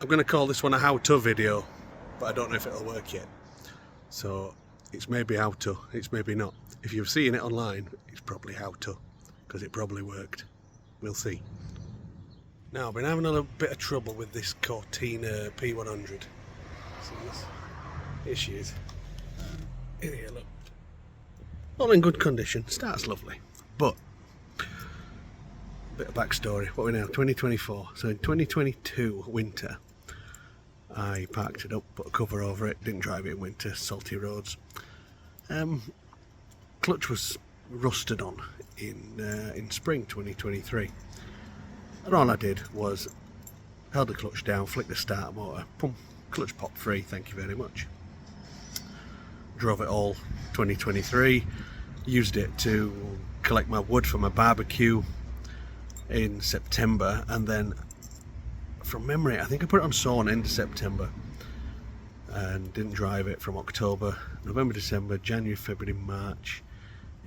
I'm going to call this one a how-to video, but I don't know if it'll work yet. So it's maybe how-to, it's maybe not. If you've seen it online, it's probably how-to, because it probably worked. We'll see. Now, I've been having a little bit of trouble with this Cortina P100. See this? Here she is. In here, look. All in good condition, starts lovely. But, a bit of backstory. What are we now? 2024. So in 2022 winter, I parked it up, put a cover over it, didn't drive it in winter, salty roads. Clutch was rusted on in spring 2023. And all I did was held the clutch down, flicked the starter motor, pump, clutch popped free, thank you very much. Drove it all 2023, used it to collect my wood for my barbecue in September, and then from memory I think I put it on sawn end of September and didn't drive it from October, November, December, January, February, March,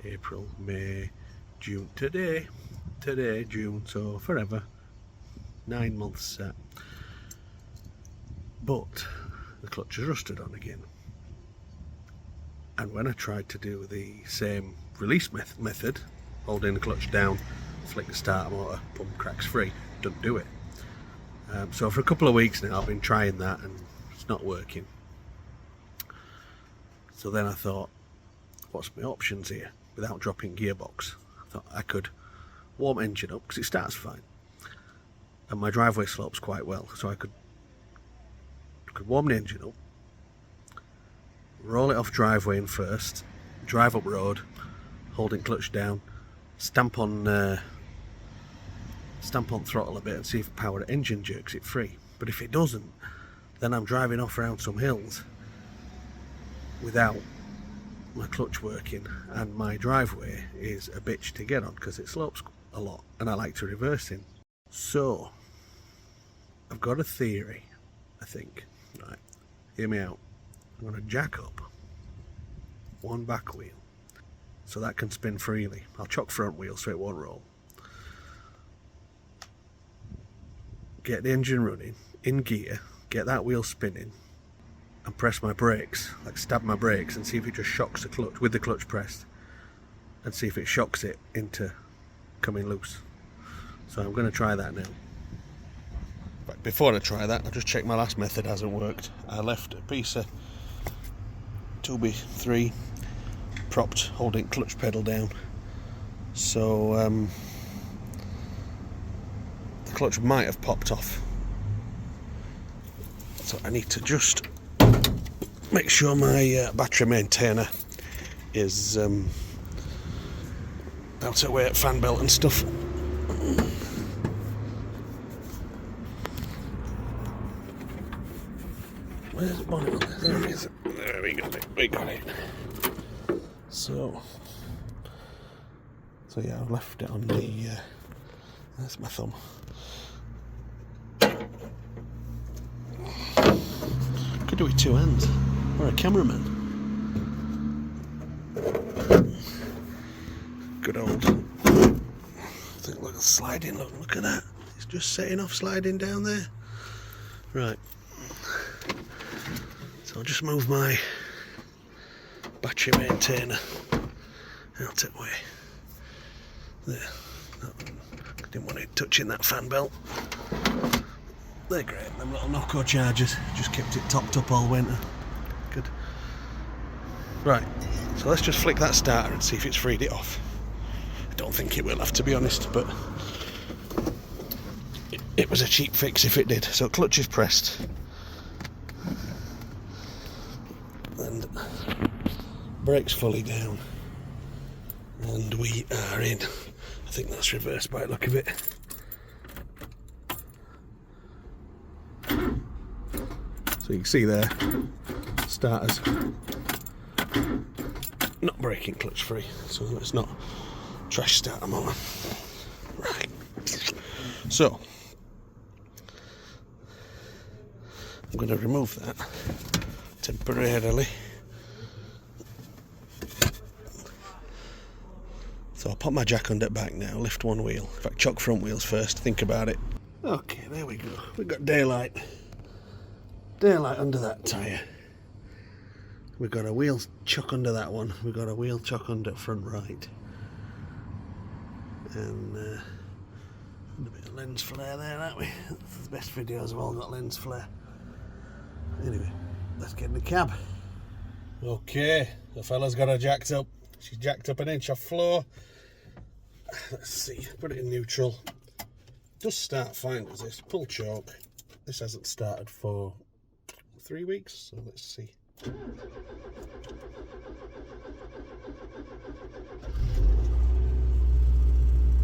April, May, June, today June, so forever, 9 months set. But the clutch is rusted on again, and when I tried to do the same release method, holding the clutch down, flick the starter motor, pump cracks free, doesn't do it. So for a couple of weeks now I've been trying that and it's not working. So then I thought, what's my options here without dropping gearbox? I thought I could warm engine up, because it starts fine and my driveway slopes quite well, so I could warm the engine up, roll it off driveway in first, drive up road, holding clutch down, stamp on throttle a bit and see if power engine jerks it free. But if it doesn't, then I'm driving off around some hills without my clutch working, and my driveway is a bitch to get on because it slopes a lot and I like to reverse in. So I've got a theory, I think. Right, hear me out. I'm going to jack up one back wheel so that can spin freely. I'll chuck front wheel so it won't roll. Get the engine running in gear, get that wheel spinning, and press my brakes, like stab my brakes, and see if it just shocks the clutch with the clutch pressed, and see if it shocks it into coming loose. So I'm going to try that now. But before I try that, I'll just check my last method hasn't worked. I left a piece of 2B3 propped, holding clutch pedal down, so the clutch might have popped off. So I need to just make sure my battery maintainer is out of way at fan belt and stuff. Where's the bonnet on there? There it is. There we got it. We got it. So yeah, I've left it on the. That's my thumb. Could do it with two hands, or a cameraman. Good old. I think look, sliding. Look at that. It's just setting off, sliding down there. Right. So I'll just move my battery maintainer out of the way. There. I didn't want it touching that fan belt. They're great, them little Noco chargers. Just kept it topped up all winter. Good. Right, so let's just flick that starter and see if it's freed it off. I don't think it will have, to be honest, but it was a cheap fix if it did. So clutch is pressed. And brakes fully down. And we are in. I think that's reversed by the look of it. So you can see there, starters not braking clutch free, so it's not trash starter motor. Right. So I'm going to remove that temporarily. So I'll pop my jack under back now, lift one wheel. In fact, chuck front wheels first, think about it. Okay, there we go. We've got daylight. daylight under that tyre. We've got a wheel chuck under that one. We've got a wheel chuck under front right. And a bit of lens flare there, haven't we? That's the best videos have all got lens flare. Anyway, let's get in the cab. Okay, the fella's got her jacked up. She's jacked up an inch off floor. Let's see, put it in neutral. Does start fine, does this? Pull choke. This hasn't started for 3 weeks, so let's see.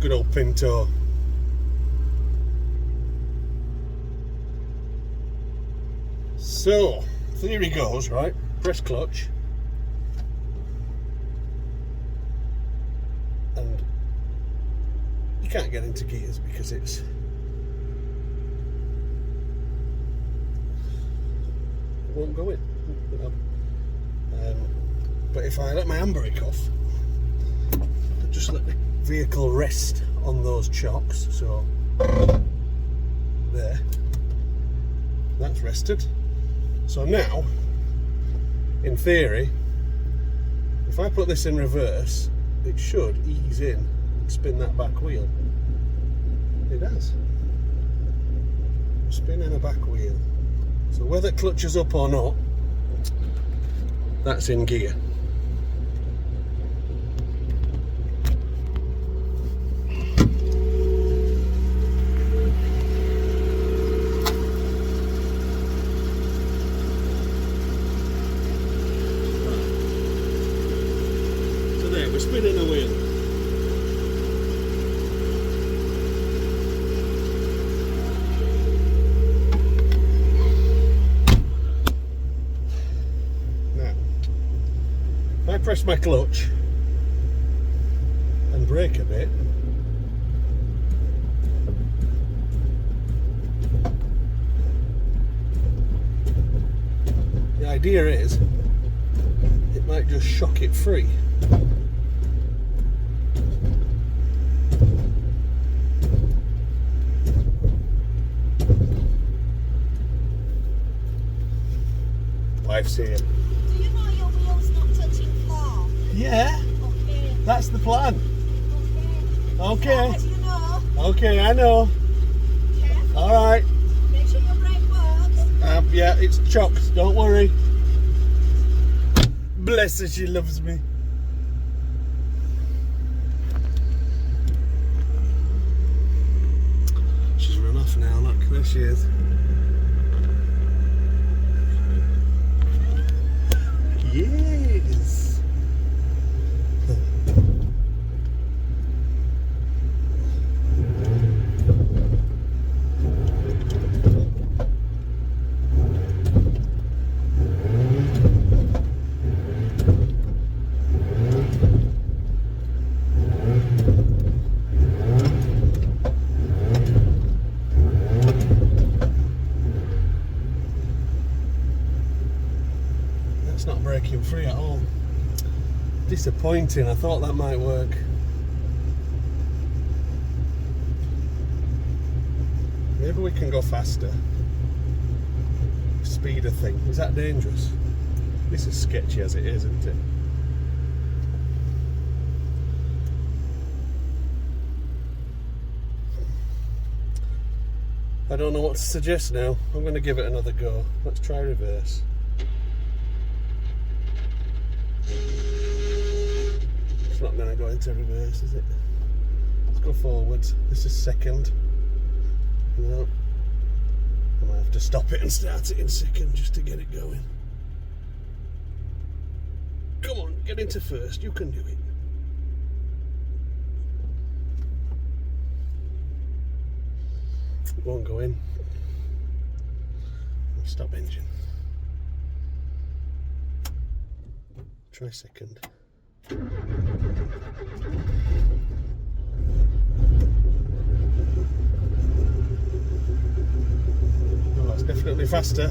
Good old Pinto. So, theory goes, right, press clutch. And you can't get into gears because it won't go in. But if I let my handbrake off, just let the vehicle rest on those chocks, so there, that's rested. So now, in theory, if I put this in reverse, it should ease in and spin that back wheel. It has. Spinning a back wheel. So whether it clutches up or not, that's in gear. So there, we're spinning a wheel. If I press my clutch and brake a bit, the idea is it might just shock it free. Life's here. Yeah, okay. That's the plan. Okay. As you know. Okay, I know. Careful. Alright. Make sure your brake works. Yeah, it's chocked, don't worry. Bless her, she loves me. She's run off now, look, there she is. Yes. That's not breaking free at all. Disappointing, I thought that might work. Maybe we can go faster. Speeder thing, is that dangerous? This is sketchy as it is, isn't it? I don't know what to suggest now. I'm going to give it another go. Let's try reverse. It's not going to go into reverse, is it? Let's go forwards. This is second. No. I might have to stop it and start it in second just to get it going. Come on, get into first. You can do it. It won't go in. Stop engine. Try second. Oh, that's definitely faster.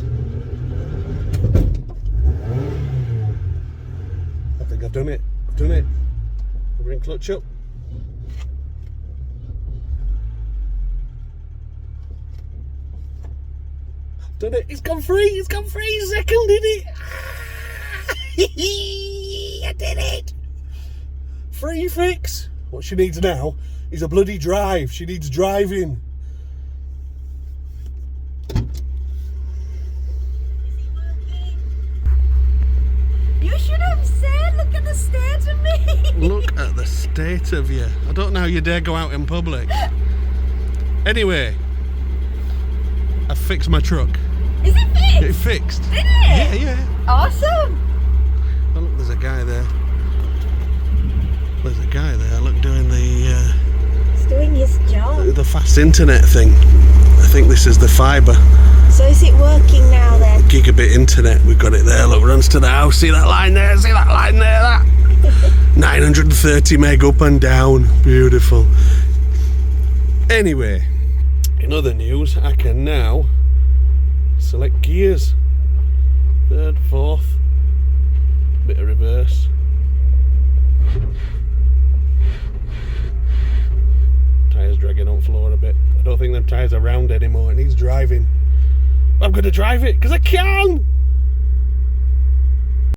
I think I've done it. I've done it. Bring clutch up. Done it. It's gone free. It's gone free. Second, did it? I did it. Free fix. What she needs now is a bloody drive. She needs driving. You should have said, look at the state of me. Look at the state of you. I don't know how you dare go out in public. Anyway, I fixed my truck. Is it fixed? It fixed. Did it? Yeah, yeah. Awesome. Oh, look, there's a guy there. There's a guy there, look, doing It's doing his job. the fast internet thing. I think this is the fibre. So is it working now then? Gigabit internet, we've got it there. Look, runs to the house. See that line there? See that line there? That 930 meg up and down. Beautiful. Anyway, in other news, I can now select gears. Third, fourth, bit of reverse. Tyres dragging on floor a bit. I don't think them tyres are round anymore. It needs driving. I'm going to drive it because I can.